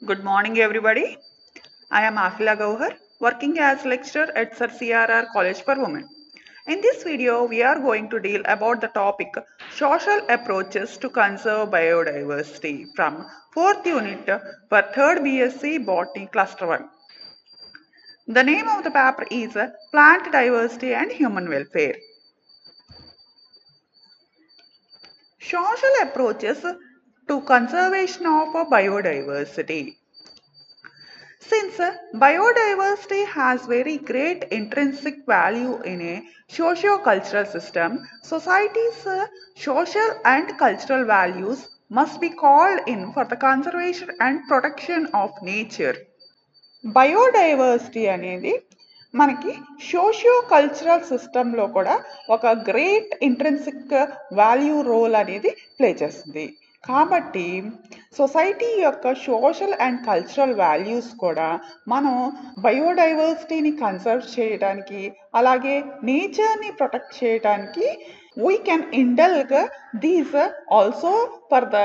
Good morning, everybody. I am Afila Gauhar, working as lecturer at Sir CRR College for Women. In this video, we are going to deal about the topic social approaches to conserve biodiversity from 4th unit for 3rd BSc Botany Cluster 1. The name of the paper is Plant Diversity and Human Welfare. Social approaches to conservation of biodiversity. Since biodiversity has very great intrinsic value in a socio-cultural system, society's social and cultural values must be called in for the conservation and protection of nature. Biodiversity అనేది మనకి socio cultural సిస్టంలో కూడా ఒక great intrinsic value role అనేది play చేస్తుంది. కాబట్టి society యొక్క social and cultural values కూడా మనం బయోడైవర్సిటీని కన్సర్వ్ చేయడానికి అలాగే నేచర్ని ప్రొటెక్ట్ చేయడానికి we can indulge these also for the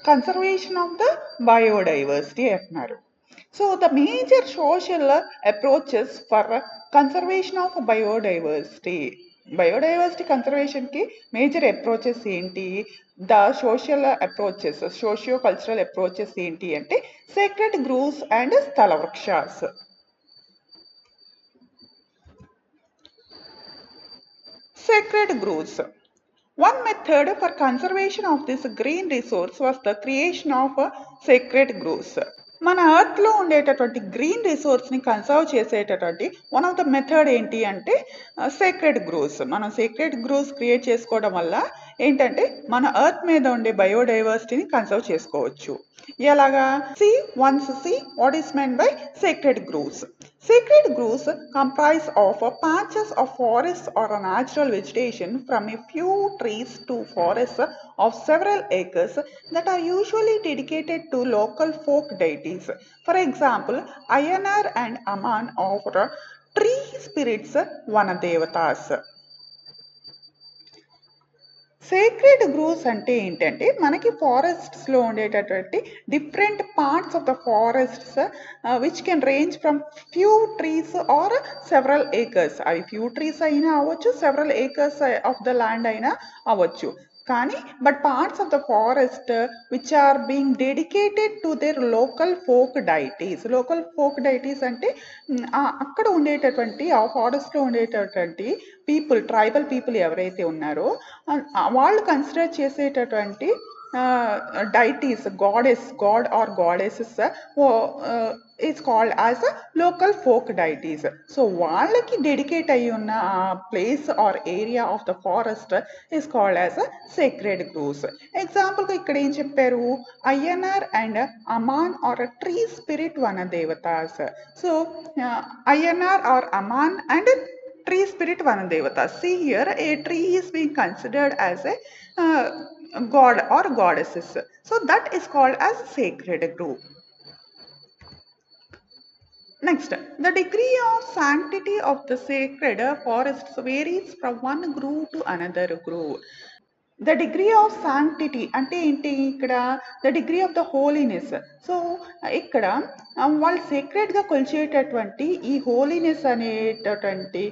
conservation of the biodiversity అంటున్నారు. So the major social approaches for conservation of biodiversity. Biodiversity కన్సర్వేషన్కి మేజర్ అప్రోచెస్ ఏంటి, the social approaches socio cultural approaches ఏంటి అంటే sacred groves and స్థల వృక్షాస్. Sacred groves. One method for conservation of this green resource was the creation of sacred groves. మన ఎర్త్లో ఉండేటటువంటి green రిసోర్స్ని conserve చేసేటటువంటి one of the method ఏంటి అంటే sacred groves. మనం sacred groves create చేసుకోవడం వల్ల ఏంటంటే మన ఎర్త్ మీద ఉండే బయోడైవర్సిటీని కన్సర్వ్ చేసుకోవచ్చు. ఎలాగా? see what is meant by sacred groves. Sacred groves comprise of patches of forests or a natural vegetation from a few trees to forests of several acres that are usually dedicated to local folk deities. For example, Ayanar and Aman are tree spirits, Vanadevatas. Sacred groves అంటే ఏంటంటే మనకి ఫారెస్ట్స్లో ఉండేటటువంటి different parts of the forests which can range from few trees or several acres. అవి few trees అయినా అవ్వచ్చు, several acres of the land అయినా అవ్వచ్చు. కానీ but parts of the forest which are being dedicated to their local folk deities. Local folk deities అంటే అక్కడ ఉండేటటువంటి ఆ ఫారెస్ట్లో ఉండేటటువంటి పీపుల్, ట్రైబల్ పీపుల్ ఎవరైతే ఉన్నారో వాళ్ళు కన్సిడర్ చేసేటటువంటి deities, god or goddesses is called as local folk deities. So వాళ్ళకి డెడికేట్ అయి ఉన్న ఆ place or area of the forest is called as sacred groves. ఎగ్జాంపుల్గా ఇక్కడ ఏం చెప్పారు? Ayyanar and Amman or tree spirit Vanadevatas. So Ayyanar or Amman and tree spirit Vanadevata. See here, a tree is being considered as a god or goddesses. So that is called as sacred grove. Next, the degree of sanctity of the sacred forests varies from one grove to another grove. The degree of sanctity అంటే ఏంటి? ఇక్కడ the degree of the holiness. So ఇక్కడ వాళ్ళు సీక్రెట్గా కొలిచేటటువంటి ఈ holiness అనేటటువంటి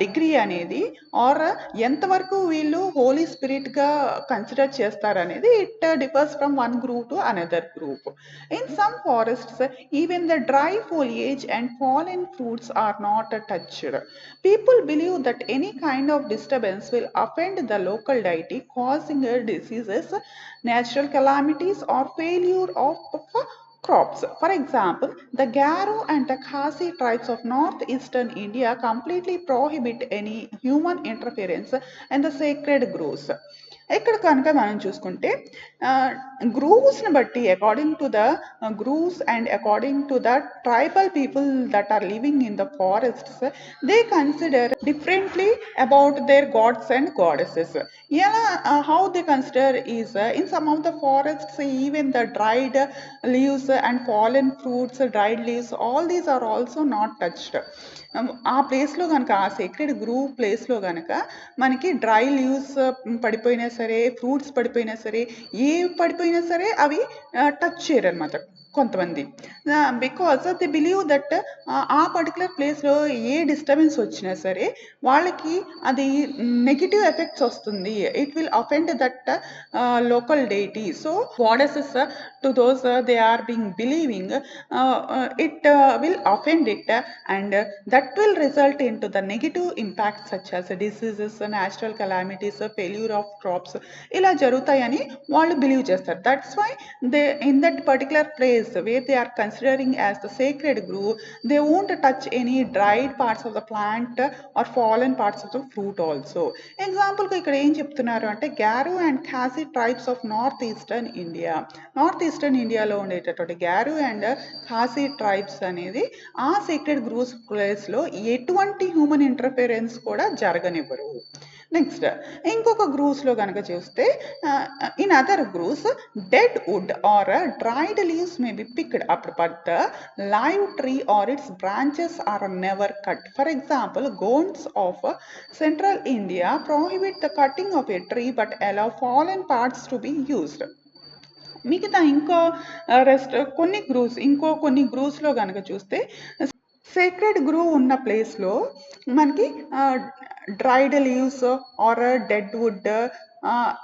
degree అనేది are ఎంతవరకు వీళ్ళు హోలీ స్పిరిట్గా కన్సిడర్ చేస్తారనేది it differs from one group two another group. In some forests even the dry foliage and fallen fruits are not touched. People believe that any kind of disturbance will offend the local deity, causing diseases, natural calamities, or failure of crops. For example, the Garo and the Khasi tribes of northeastern India completely prohibit any human interference in the sacred groves. ఇక్కడ కనుక మనం చూసుకుంటే గ్రూవ్స్ని బట్టి according to the groves and according to the tribal people that are living in the forests they consider differently about their gods and goddesses. ఎలా how they consider is in some of the forests even the dried leaves and fallen fruits, dried leaves, all these are also not touched. ఆ ప్లేస్లో కనుక ఆ sacred groove ప్లేస్లో కనుక మనకి dry leaves పడిపోయినా సరే, ఫ్రూట్స్ పడిపోయినా సరే, ఏ పడిపోయినా సరే అవి టచ్ చేయరు అనమాట. కొంతమంది. బికాజ్ దే బిలీవ్ దట్ ఆ పర్టిక్యులర్ ప్లేస్‌లో ఏ డిస్టర్బెన్స్ వచ్చినా సరే, వాళ్ళకి అది నెగెటివ్ ఎఫెక్ట్స్ వస్తుంది. It will offend that local deity. So, goddesses to those they are being believing, it will offend it, and that will result into the negative impacts such as diseases, natural calamities, failure of crops. ఇలా జరుగుతాయని వాళ్ళు believe చేస్తారు. That's why they in that particular place where they are considering as the sacred grove, they won't touch any dried parts of the plant or fallen parts of the fruit also. ఎగ్జాంపుల్గా ఇక్కడ ఏం చెప్తున్నారు అంటే Garo and Khasi tribes of north eastern ఇండియాలో ఉండేటటువంటి Garo and Khasi tribes అనేది ఆ secret grooves ప్లేస్లో ఎటువంటి హ్యూమన్ ఇంటర్ఫిరెన్స్ కూడా జరగనివ్వరు. నెక్స్ట్ ఇంకొక గ్రూవ్స్లో కనుక చూస్తే in other groves dead wood or dried leaves may be picked up but the live tree or its branches are never cut. For example, Gonds of central India prohibit the cutting of a tree but allow fallen parts to be used. మిగతా ఇంకో కొన్ని గ్రూవ్స్లో కనుక చూస్తే sacred groove ఉన్న ప్లేస్లో మనకి dried leaves or dead wood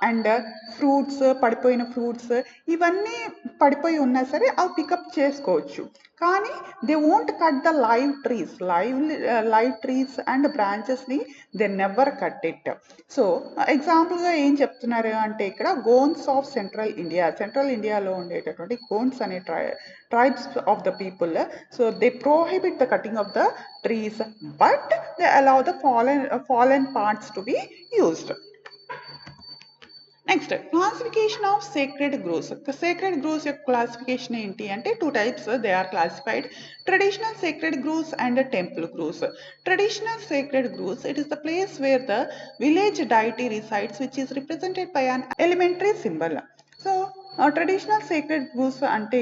and fruits, పడిపోయిన fruits ఇవన్నీ పడిపోయి ఉన్నా సరే అవి పికప్ చేసుకోవచ్చు. కానీ they won't cut the live trees and బ్రాంచెస్ని they never cut it. So ఎగ్జాంపుల్గా ఏం చెప్తున్నారు అంటే ఇక్కడ గోన్స్ ఆఫ్ సెంట్రల్ ఇండియాలో ఉండేటటువంటి గోన్స్ అనే tribes of the people. So they prohibit the cutting of the trees, but they allow the fallen parts to be used. Next classification of sacred groves. Sacred groves యొక్క classification ఏంటి అంటే 2 types they are classified: traditional sacred groves and temple groves. Traditional sacred groves, it is the place where the village deity resides which is represented by an elementary symbol. So traditional sacred groves అంటే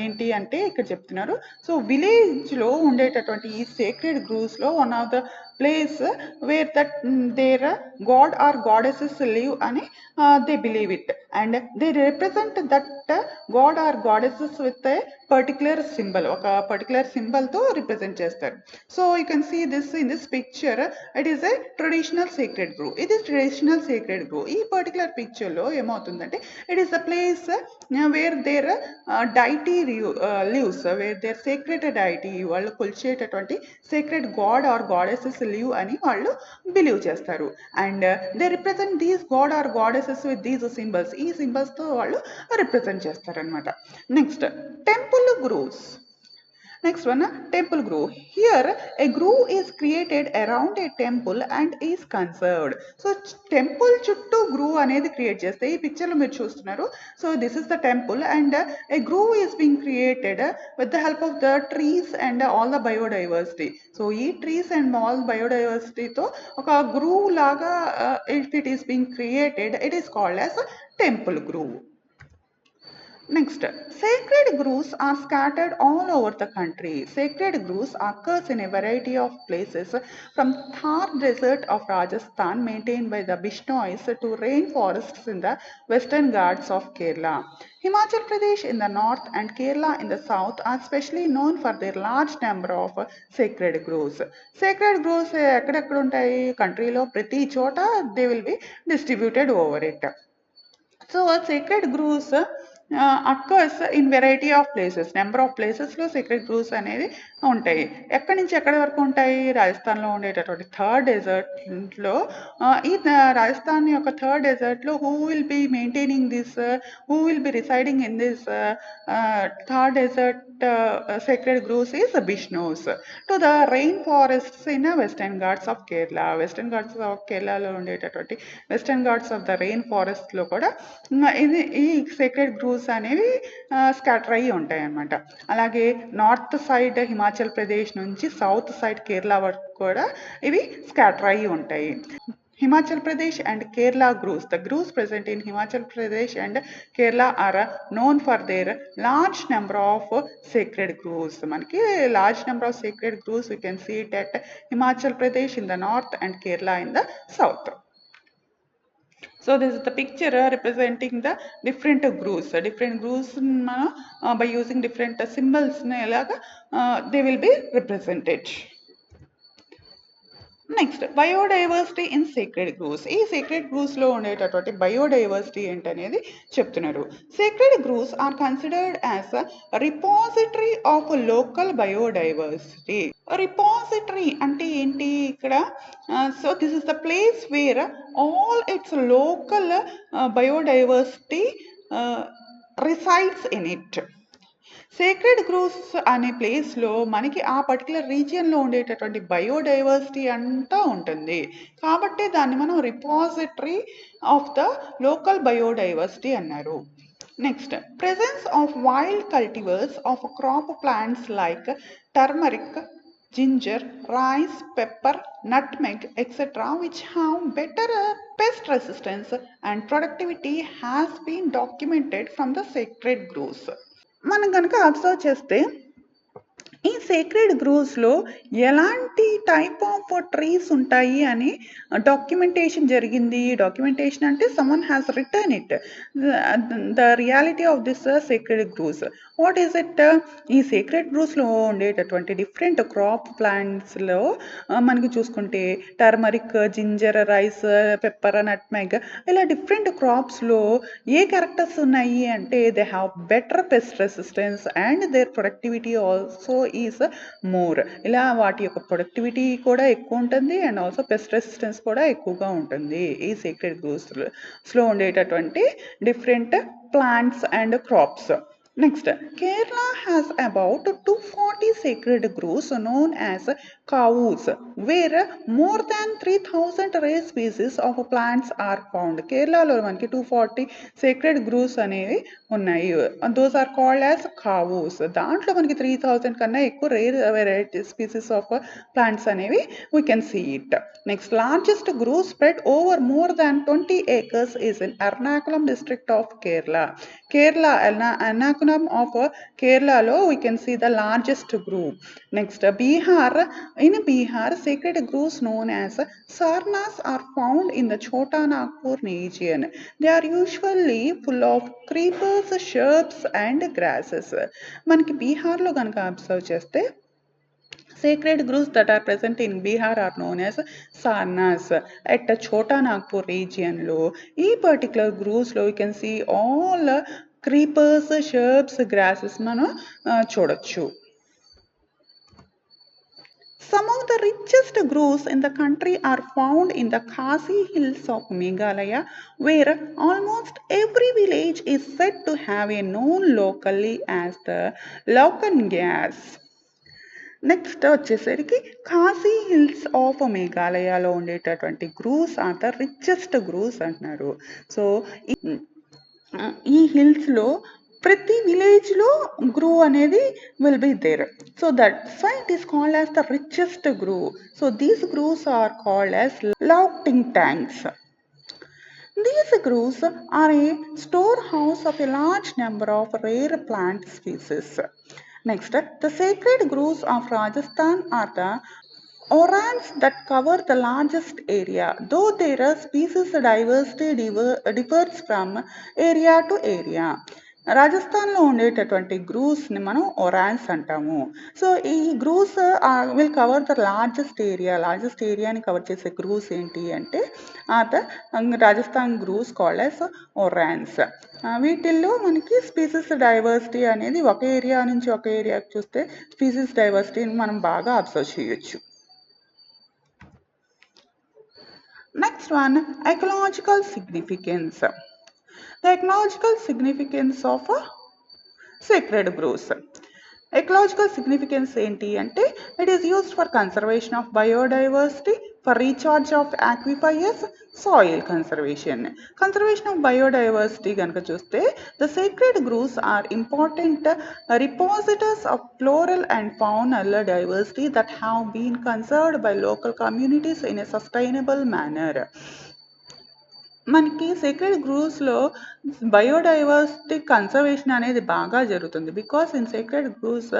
ఏంటి అంటే ఇక్కడ చెప్తున్నారు. So విలేజ్లో ఉండేటటువంటి ఈ sacred గ్రూవ్స్లో one of the place where that their god or goddesses live అని they believe it, and they represent that god or goddesses with a particular symbol, ఒక పర్టికులర్ సింబల్తో రిప్రజెంట్ చేస్తారు. So you can see this in this picture, it is a traditional sacred grove. ఇది traditional sacred grove. ఈ particular పిక్చర్లో ఏమవుతుందంటే it is the place where their deity lives, where their sacred deity, వాళ్ళు కొలిచేటటువంటి sacred god or goddesses live అని వాళ్ళు believe చేస్తారు. And they represent these god or goddesses with these symbols. ఈ సింబల్స్తో వాళ్ళు రిప్రజెంట్ చేస్తారనమాట. Next temple groves. Next one, temple grove. Here a grove is created around a temple and is conserved. So temple చుట్టూ groove అనేది create చేస్తే ఈ పిక్చర్లో మీరు చూస్తున్నారు. So this is the temple and a grove is being created with the help of the trees and all the biodiversity. So ఈ trees and all బయోడైవర్సిటీతో ఒక groove లాగా if it is being created, it is called as temple grove. Next, sacred groves are scattered all over the country. Sacred groves occurs in a variety of places, from Thar desert of Rajasthan maintained by the Bishnois to rainforests in the western Ghats of Kerala. Himachal Pradesh in the north and Kerala in the south are specially known for their large number of sacred groves. Sacred groves ఎక్కడెక్కడ ఉంటాయి కంట్రీలో ప్రతి చోట they will be distributed over it. So sacred groves occurs in variety of places, number of ప్లేసెస్లో secret grooves అనేది ఉంటాయి. ఎక్కడి నుంచి ఎక్కడి వరకు ఉంటాయి? రాజస్థాన్లో ఉండేటటువంటి థర్డ్ డెజర్ట్లో, ఈ రాజస్థాన్ యొక్క థర్డ్ డెజర్ట్లో who will be maintaining this, who will be residing in this Thar desert sacred groves is Bishnois. To the rainforests in Western Ghats of Kerala. Western Ghats of Kerala ఉండేటటువంటి western Ghats of the rain ఫారెస్ట్లో కూడా ఇది ఈ sacred grooves అనేవి scatter అయ్యి ఉంటాయి అన్నమాట. అలాగే నార్త్ సైడ్ హిమాచల్ ప్రదేశ్ నుంచి సౌత్ సైడ్ కేరళ వరకు కూడా ఇవి స్కాటర్ అయ్యి ఉంటాయి. Himachal Pradesh and Kerala groves. The groves present in Himachal Pradesh and Kerala are known for their large number of sacred groves. Manaki large number of sacred groves we can see it at Himachal Pradesh in the north and Kerala in the south. So this is the picture representing the different grooves మనం by using different symbols ఎలాగా they will be represented. Next biodiversity in sacred groves. ఈ sacred గ్రూవ్స్లో ఉండేటటువంటి biodiversity ఏంటనేది చెప్తున్నారు. Sacred groves are considered as repository of local biodiversity. Repository అంటే ఏంటి ఇక్కడ? So this is the place where all its local biodiversity resides in it. Sacred groves అనే ప్లేస్లో మనకి ఆ పర్టికులర్ రీజియన్లో ఉండేటటువంటి బయోడైవర్సిటీ అంతా ఉంటుంది. కాబట్టి దాన్ని మనం repository of the local biodiversity అన్నారు. Next, presence of wild cultivars of crop plants like turmeric, ginger, rice, pepper, nutmeg, etc., which have better pest resistance and productivity, has been documented from the sacred groves. మనం కనుక observe చేస్తే ఈ sacred గ్రూవ్స్లో ఎలాంటి type of trees ఉంటాయి అని documentation జరిగింది. Documentation అంటే someone has written it the reality of this sacred groves. What is it? ఈ సేక్రెడ్ గ్రూవ్స్లో ఉండేటటువంటి డిఫరెంట్ క్రాప్ ప్లాంట్స్లో మనకి చూసుకుంటే turmeric, ginger, rice, pepper, nutmeg ఇలా డిఫరెంట్ క్రాప్స్లో ఏ క్యారెక్టర్స్ ఉన్నాయి అంటే they have better pest resistance and their productivity also is more. ఇలా వాటి యొక్క ప్రొడక్టివిటీ కూడా ఎక్కువ ఉంటుంది అండ్ ఆల్సో పెస్ట్ రెసిస్టెన్స్ కూడా ఎక్కువగా ఉంటుంది ఈ సీక్రెట్ గ్రూవ్స్లో ఉండేటటువంటి different plants and crops. Next, Kerala has about 240 sacred groves known as cows, where more than 3,000 rare species of plants are found. కేరళలో మనకి 240 sacred groves అనేవి ఉన్నాయి. Those are called as cows. దాంట్లో మనకి 3,000 కన్నా ఎక్కువ rare variety species of plants అనేవి we can see it. Next, largest grove spread over more than 20 acres is in Ernakulam district of Kerala. Kerala, Ernakulam of Kerala, we can see the largest grove. Next, Bihar. In Bihar, sacred groves known as sarnas are found in the Chota Nagpur region. They are usually full of creepers, shrubs and grasses. మనకి బీహార్లో కనుక observe చేస్తే sacred groves that are present in Bihar are known as sarnas. At Chota Nagpur region lo, ee particular groves lo, you can see all creepers, shrubs, grasses మనం చూడొచ్చు. Some of the richest groves in the country are found in the Khasi hills of Meghalaya, where almost every village is said to have a known locally as the Laukangas. Next వచ్చేసరికి Khasi hills of మేఘాలయలో ఉండేటటువంటి groves are the richest groves అంటున్నారు. So ఈ హిల్స్లో ప్రతి విలేజ్లో grove అనేది will be there. So that's why it is called as the richest grove. So these groves are called as louting tanks. These grooves are a storehouse of a large number of rare plant species. Next, the sacred groves of Rajasthan are the orans that cover the largest area, though their species diversity differs from area to area. రాజస్థాన్లో ఉండేటటువంటి గ్రూవ్స్ని మనం ఒరాన్స్ అంటాము. So ఈ grooves will cover the largest ఏరియాని cover చేసే grooves ఏంటి అంటే Rajasthan grooves called as ఒరాన్స్. వీటిల్లో మనకి స్పీసీస్ డైవర్సిటీ అనేది ఒక ఏరియా నుంచి ఒక ఏరియాకి చూస్తే స్పీసీస్ డైవర్సిటీని మనం బాగా అబ్జర్వ్ చేయొచ్చు. Next one, ecological significance. The ecological significance of sacred groves. Ecological significance ఏంటి అంటే it is used for conservation of biodiversity, for recharge of aquifers, soil conservation. Conservation of biodiversity కనుక చూస్తే the sacred groves are important repositories of floral and faunal diversity that have been conserved by local communities in a sustainable manner. మనకి sacred గ్రూవ్స్లో biodiversity conservation అనేది బాగా జరుగుతుంది. Because in sacred groves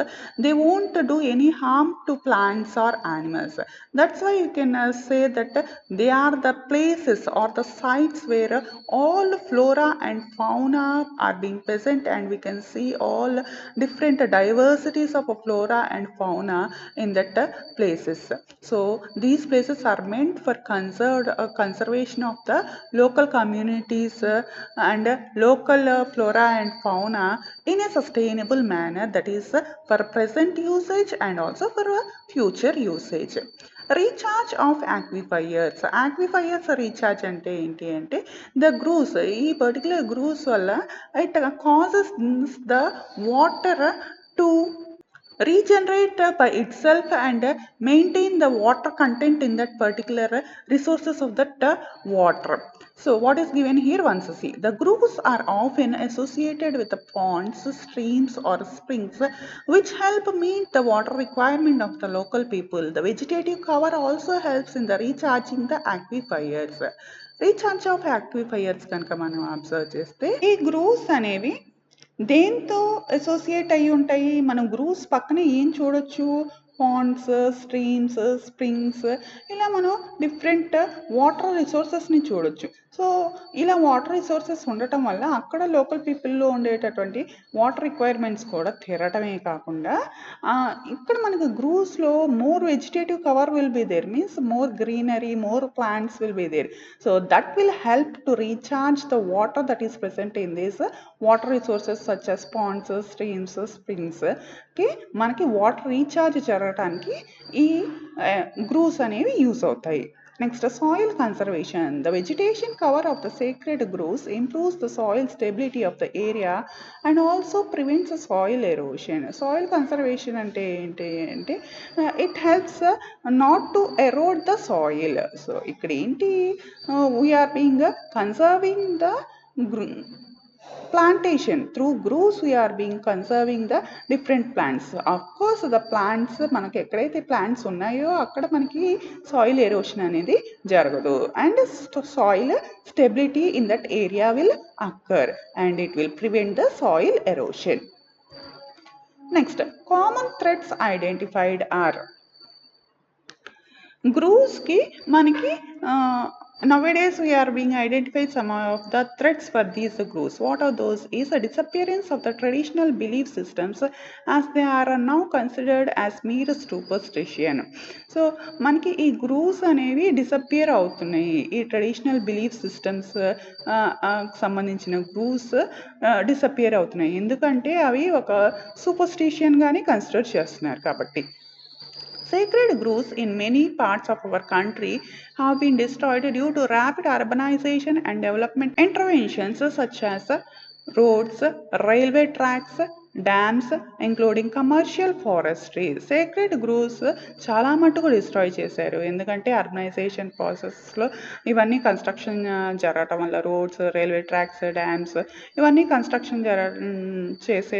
they won't do any harm to plants or animals. That's why you can say that they are the places or the sites where all flora and fauna are being present, and we can see all different diversities of flora and fauna in that places. So these places are meant for conservation of the local communities and local flora and fauna in a sustainable manner, that is for present usage and also for future usage. Recharge of aquifers recharge అంటే ఏంటి అంటే the groves, ఈ particular groves వల్ల it causes the water to regenerate by itself and maintain the water content in that particular resources of that water. So what is given here, once see, the grooves are often associated with the ponds, streams or springs which help meet the water requirement of the local people. The vegetative cover also helps in the recharging the aquifers. Recharge of aquifers కనుక మనం observe చేస్తే ఈ grooves అనేవి దేంతో associate అయి ఉంటాయి? మనం grooves పక్కన ఏం చూడొచ్చు? పాండ్స్, స్ట్రీమ్స్, స్ప్రింగ్స్, ఇలా మనం డిఫరెంట్ వాటర్ రిసోర్సెస్ని చూడొచ్చు. సో ఇలా వాటర్ రిసోర్సెస్ ఉండటం వల్ల అక్కడ లోకల్ పీపుల్లో ఉండేటటువంటి వాటర్ రిక్వైర్మెంట్స్ కూడా తీరటమే కాకుండా ఇక్కడ మనకు గ్రూవ్స్లో more vegetative cover will be there, means more greenery, more plants will be there. So that will help to recharge the water that is present in this water resources such as ponds, streams, springs కి మనకి water recharge జరగడానికి ఈ grooves అనేవి use అవుతాయి. Next, soil conservation. The vegetation cover of the sacred groves improves the soil stability of the area and also prevents soil erosion. Soil conservation అంటే ఏంటి అంటే it helps not to erode the soil. So ఇక్కడ ఏంటి, we are being conserving the plantation. Through grooves we are being conserving the different plants. Of course the plants, మనకి ఎక్కడైతే plants ఉన్నాయో అక్కడ మనకి soil erosion అనేది జరగదు, and soil stability in that area will occur and it will prevent the soil erosion. Next, common threats identified are grooves ki manaki nowadays we are being identified some of the threats for these grooves. What are those? Is the disappearance of the traditional belief systems as they are now considered as mere superstition. So మనకి ఈ grooves అనేవి disappear అవుతున్నాయి. ఈ traditional belief systems సంబంధించిన grooves disappear అవుతున్నాయి, ఎందుకంటే అవి ఒక సూపర్స్టిషియన్గానే కన్సిడర్ చేస్తున్నారు కాబట్టి. Sacred grooves in many parts of our country have been destroyed due to rapid urbanization and development interventions such as roads, railway tracks, dams including commercial forestry. Sacred groves చాలా మట్టుకు destroy చేశారు, ఎందుకంటే urbanisation ప్రాసెస్లో ఇవన్నీ construction జరగటం వల్ల roads, railway tracks, dams ఇవన్నీ construction చేసే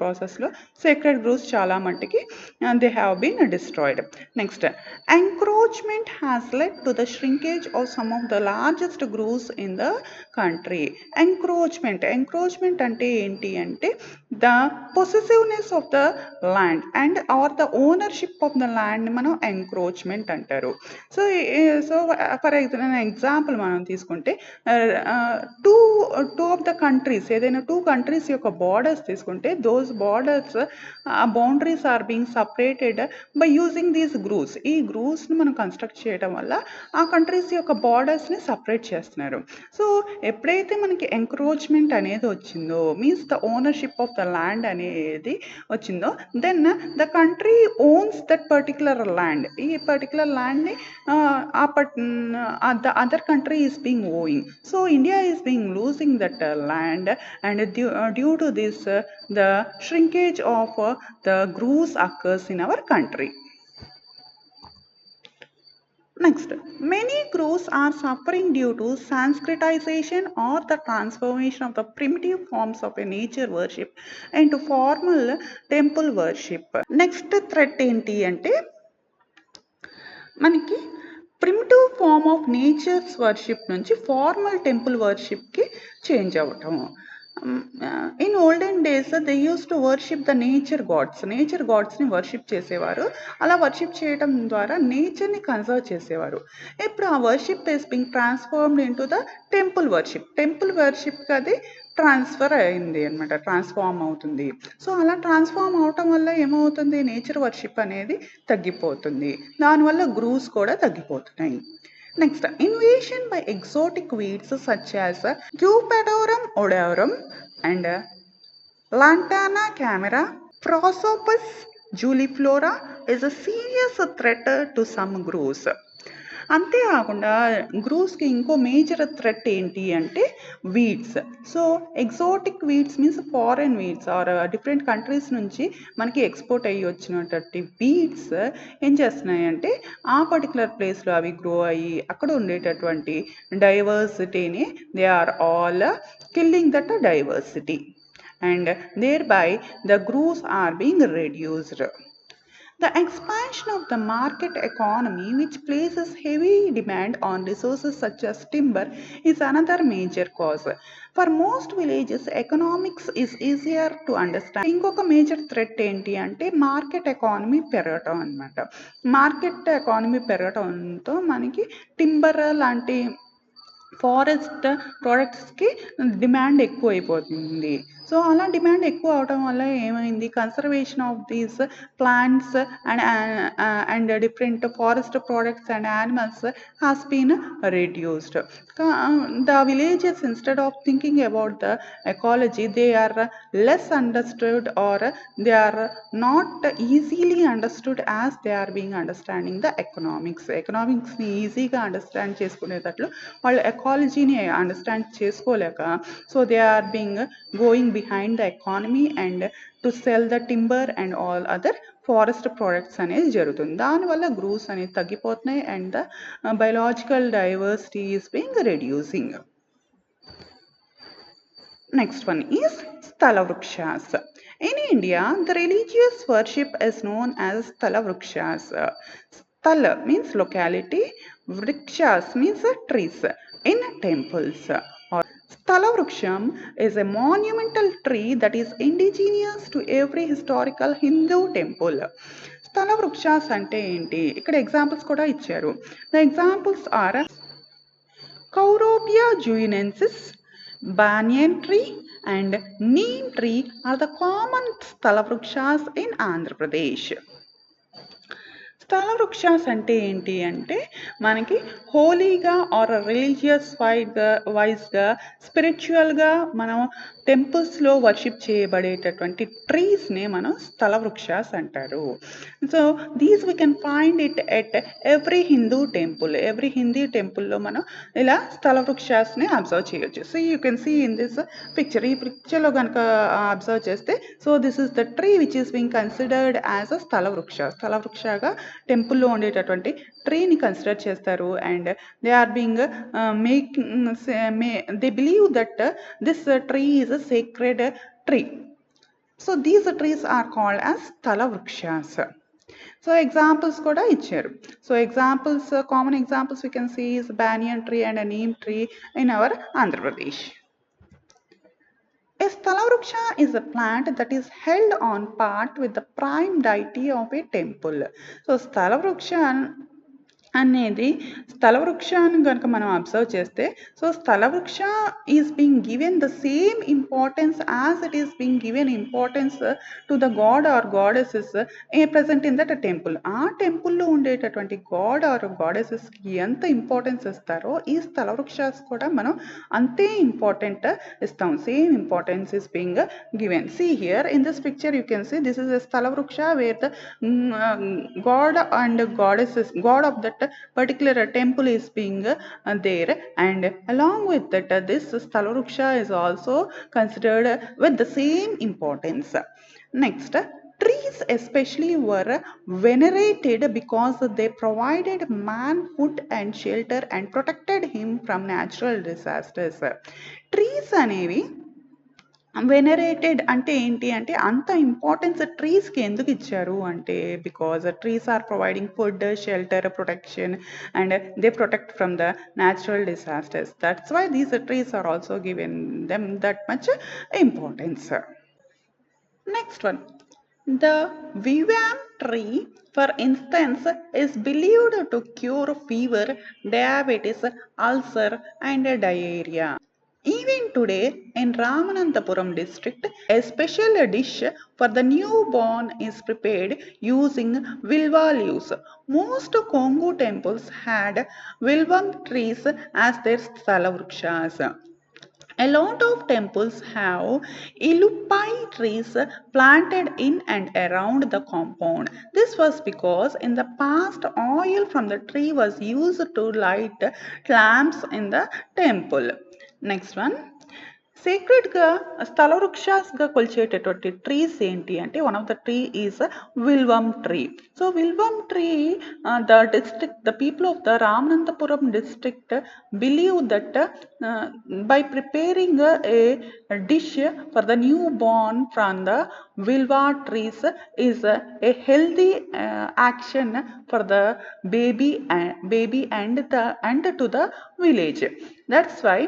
ప్రాసెస్లో సేక్రెడ్ గ్రూవ్స్ చాలా మట్టుకి they have been destroyed. Next, encroachment has led to the shrinkage of some of the largest grooves in the country. Encroachment అంటే ఏంటి అంటే the possessiveness of the land and or the ownership of the land మనం encroachment అంటారు. So for example మనం తీసుకుంటే two of the countries, ఏదైనా two countries యొక్క borders తీసుకుంటే those borders boundaries are being separated by using these grooves. ఈ గ్రూవ్స్ని మనం కన్స్ట్రక్ట్ చేయడం వల్ల ఆ కంట్రీస్ యొక్క బార్డర్స్ని సపరేట్ చేస్తున్నారు. సో ఎప్పుడైతే మనకి ఎంక్రోచ్మెంట్ అనేది వచ్చిందో, means the ownership of the land అనేది వచ్చిందో, then the country owns that particular land. ఈ పర్టికులర్ ల్యాండ్ని the other country is being owing. So India is being losing that land, and due to this the shrinkage of the grooves occurs in our country. Next, many grooves are suffering due to Sanskritization or the transformation of the primitive forms of a nature worship into formal temple worship. Next threat ఏంటి అంటే మనకి primitive form of natures worship నుంచి formal temple వర్షిప్కి change అవ్వటం. In olden days they use to worship the nature గాడ్స్ని worship చేసేవారు. అలా worship చేయడం ద్వారా నేచర్ని కన్సర్వ్ చేసేవారు. ఇప్పుడు ఆ worship is being transformed into the temple వర్షిప్కి అది ట్రాన్స్ఫర్ అయింది అనమాట, ట్రాన్స్ఫార్మ్ అవుతుంది. సో అలా ట్రాన్స్ఫార్మ్ అవటం వల్ల ఏమవుతుంది, నేచర్ వర్షిప్ అనేది తగ్గిపోతుంది, దానివల్ల గ్రూవ్స్ కూడా తగ్గిపోతున్నాయి. Next, invasion by exotic weeds such as Eupatorium odoratum and Lantana camara, Prosopis juliflora is a serious threat to some grooves. అంతేకాకుండా గ్రూవ్స్కి ఇంకో మేజర్ థ్రెట్ ఏంటి అంటే weeds. So exotic weeds means foreign weeds or different countries నుంచి మనకి export అయ్యి వచ్చినటువంటి weeds ఏం చేస్తున్నాయి అంటే ఆ పర్టికులర్ ప్లేస్లో అవి గ్రో అయ్యి అక్కడ ఉండేటటువంటి డైవర్సిటీని they are all killing that diversity and thereby the grooves are being reduced. The expansion of the market economy, which places heavy demand on resources such as timber, is another major cause. For most villages, economics is easier to understand. ఇంకొక major threat ఏంటి అంటే market economy పెరగటం అనమాట. Market economy పెరగటంతో మనకి timber లాంటి forest ప్రోడక్ట్స్కి demand ఎక్కువ అయిపోతుంది. So అలా డిమాండ్ ఎక్కువ అవడం వల్ల ఏమైంది, conservation of these plants and different forest products and animals has been reduced. The villages, instead of thinking about the ecology, they are less understood or they are not easily understood as they are being understanding the economicsని ఈజీగా understand చేసుకునేటట్లు వాళ్ళు ఎకాలజీని understand చేసుకోలేక so they are being going behind the economy and to sell the timber and all other forest products అనేది జరుగుతుంది. దానివల్ల groves అనేది తగ్గిపోతున్నాయి and the biological diversity is being reducing. Next one is Sthala Vrikshas. In India, the religious worship is known as Sthala Vrikshas. Sthala means locality, Vrikshas means trees in temples. Sthala Vriksham is a monumental tree that is indigenous to every historical Hindu temple. స్థల వృక్షాస్ అంటే ఏంటి, ఇక్కడ ఎగ్జాంపుల్స్ కూడా ఇచ్చారు. The examples are Couroupita guianensis, banyan tree and neem tree are the common స్థల వృక్షాస్ in Andhra Pradesh. స్థల వృక్షాస్ అంటే ఏంటి అంటే మనకి హోలీగా ఆర్ రిలీజియస్ వైజ్గా స్పిరిచువల్గా మనం టెంపుల్స్లో వర్షిప్ చేయబడేటటువంటి ట్రీస్నే మనం స్థల వృక్షాస్ అంటారు. So these we can find it at every Hindu టెంపుల్లో మనం ఇలా స్థల వృక్షాస్ని అబ్జర్వ్ చేయొచ్చు. So you can see in this picture, ఈ పిక్చర్లో కనుక అబ్జర్వ్ చేస్తే so this is the tree which is being considered as a స్థల వృక్షగా టెంపుల్లో ఉండేటటువంటి ట్రీని కన్సిడర్ చేస్తారు. And they are being they believe that this tree is a sacred tree. So these trees are called as స్థల వృక్షాస్. So examples కూడా ఇచ్చారు. So examples, common examples we can see is banyan tree and a neem tree in our Andhra Pradesh. A Sthala Vriksha is a plant that is held on part with the prime deity of a temple. So Sthala Vriksha అనేది స్థల వృక్షాన్ని కనుక మనం observe చేస్తే so స్థల వృక్ష is being given the same importance as it is being given importance to the god or goddesses present in that temple. ఆ టెంపుల్లో ఉండేటటువంటి గాడ్ ఆర్ గాడెసెస్కి ఎంత ఇంపార్టెన్స్ ఇస్తారో ఈ స్థల వృక్షాస్ కూడా మనం అంతే ఇంపార్టెంట్ ఇస్తాం. Same importance is being given. See here in this picture you can see this is a Sthala Vriksha where the god and goddesses, god of that particular temple is being there, and along with that this Sthala Vriksha is also considered with the same importance. Next, trees especially were venerated because they provided man food and shelter and protected him from natural disasters. Trees అనేవి venerated అంటే ఏంటి అంటే అంత importance ట్రీస్‌కి ఎందుకు ఇచ్చారు అంటే because trees are providing food, shelter, protection and they protect from the natural disasters. That's why these trees are also given them that much importance. Next one. The Vivam tree, for instance, is believed to cure fever, diabetes, ulcer, and diarrhea. Even today, in Ramananthapuram district, a special dish for the newborn is prepared using vilva leaves. Most Congo temples had vilvam trees as their sthalavrakshas. A lot of temples have ilupai trees planted in and around the compound. This was because in the past oil from the tree was used to light lamps in the temple. Next one. సేక్రెడ్‌గా స్థలవృక్షాస్‌గా కొలిచేటటువంటి trees ఏంటి అంటే one of the tree is vilvam tree. So vilvam tree the people of the Ramanathapuram district believe that by preparing a dish for the newborn from the vilva trees is a healthy action for the baby and to the village. That's why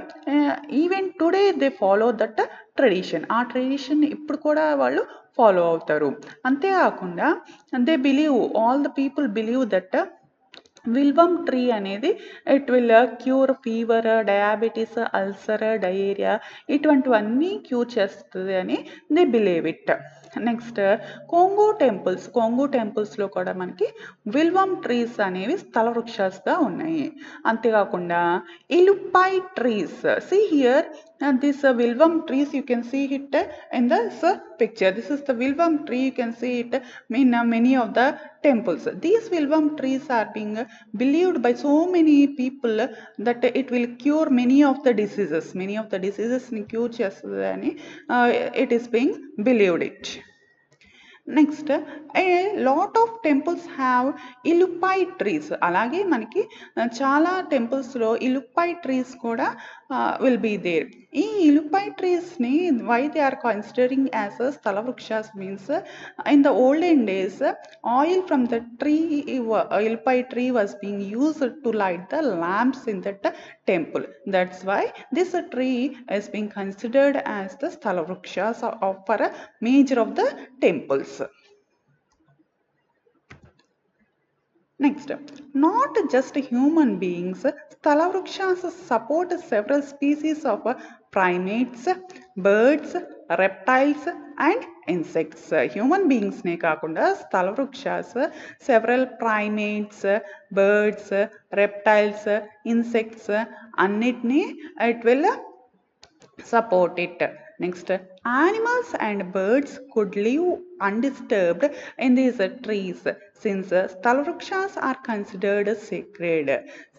even today they follow that tradition. ఆ tradition ఇప్పుడు కూడా వాళ్ళు follow అవుతారు. అంతేకాకుండా they believe all the people believe that vilvam tree అనేది it will cure fever, diabetes, ulcer, diarrhoea ఇటువంటివన్నీ cure చేస్తుంది అని దే బిలీవ్ ఇట్. నెక్స్ట్ కొంగు టెంపుల్స్లో కూడా మనకి విల్వమ్ ట్రీస్ అనేవి స్థల వృక్షాలుగా ఉన్నాయి. అంతేకాకుండా iluppai trees, see here this vilvum trees you can see it in this picture. This is the vilvum tree, you can see it in many of the temples. These vilvum trees are being believed by so many people that it will cure many of the diseases. Many of the diseases cure chestani it is being believed it. Next a lot of temples have ఇలుపై trees. అలాగే మనకి చాలా టెంపుల్స్లో ఇలుపై trees కూడా will be there. ఈ ఇలుపై ట్రీస్ని why they are considering as స్థల వృక్షాస్ means in the olden days oil from the tree ఇలుపై tree was being used to light the lamps in that temple. That's why this tree is being considered as the sthala vrikshas for a major of the temples. Next, not just human beings, Sthalavrakshas support several species of primates, birds, reptiles and insects. Human beings ne kaakunda Sthalavrakshas several primates, birds, reptiles, insects annitni it will support it. Next, animals and birds could live undisturbed in these trees since sthalavrikshas are considered sacred.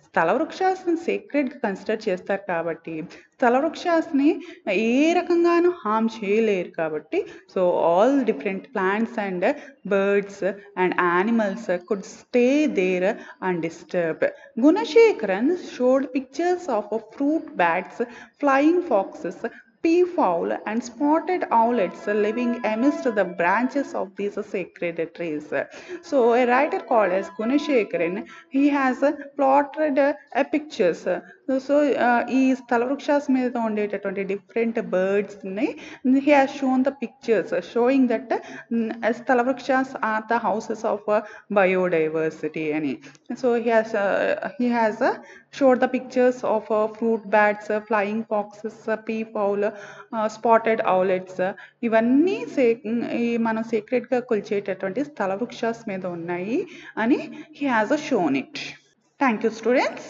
స్థలవృక్షాస్ని సేక్రెడ్గా consider చేస్తారు కాబట్టి స్థలవృక్షాస్ని ఏ రకంగానూ harm చేయలేరు కాబట్టి so all different plants and birds and animals could stay there undisturbed. Gunashekaran showed pictures of fruit bats, flying foxes, peafowl and spotted owlets living amidst the branches of these sacred trees. So a writer called as Gunashekaran, he has plotted pictures. So ఈ స్థల వృక్షాస్ మీద ఉండేటటువంటి different బర్డ్స్ని he has shown the pictures showing that స్థల వృక్షాస్ are the houses of biodiversity అని. So he has showed the pictures of fruit bats, flying foxes, peafowl, spotted owlets. ఇవన్నీ మనం సీక్రెట్గా కొలిచేటటువంటి స్థల వృక్షాస్ మీద ఉన్నాయి అని he has shown it. Thank you students.